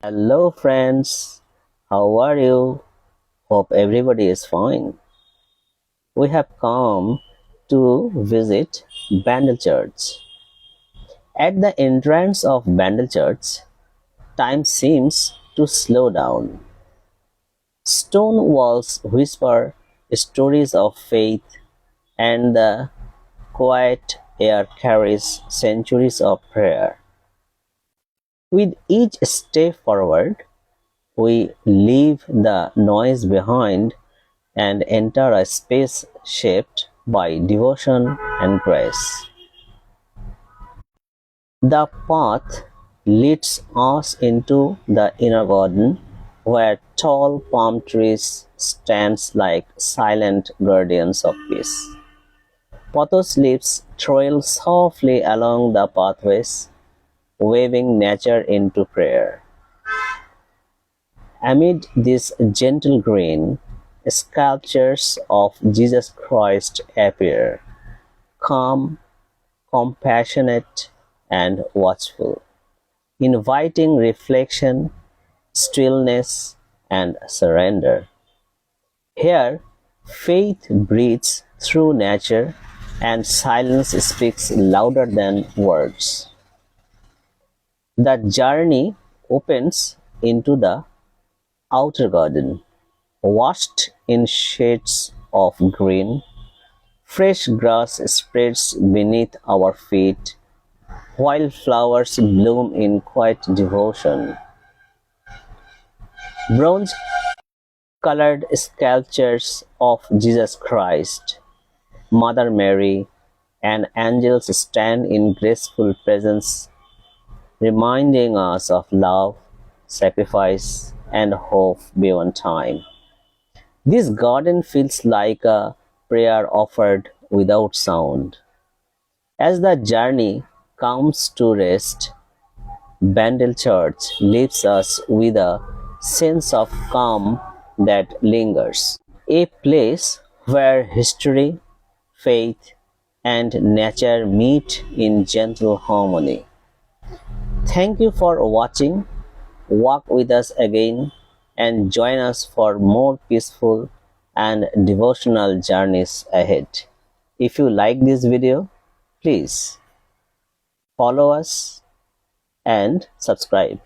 Hello friends, how are you? Hope everybody is fine. We have come to visit Bandel Church. At the entrance of Bandel Church, time seems to slow down. Stone walls whisper stories of faith, and the quiet air carries centuries of prayer. With each step forward, we leave the noise behind and enter a space shaped by devotion and grace. The path leads us into the inner garden where tall palm trees stand like silent guardians of peace. Pothos leaves trail softly along the pathways, waving nature into prayer. Amid this gentle green, sculptures of Jesus Christ appear, calm, compassionate, and watchful, inviting reflection, stillness, and surrender. Here, faith breathes through nature, and silence speaks louder than words. The journey opens into the outer garden, washed in shades of green. Fresh grass spreads beneath our feet, while flowers bloom in quiet devotion. Bronze-colored sculptures of Jesus Christ, Mother Mary, and angels stand in graceful presence, reminding us of love, sacrifice, and hope beyond time. This garden feels like a prayer offered without sound. As the journey comes to rest, Bandel Church leaves us with a sense of calm that lingers. A place where history, faith, and nature meet in gentle harmony. Thank you for watching. Walk with us again and join us for more peaceful and devotional journeys ahead. If you like this video, please follow us and subscribe.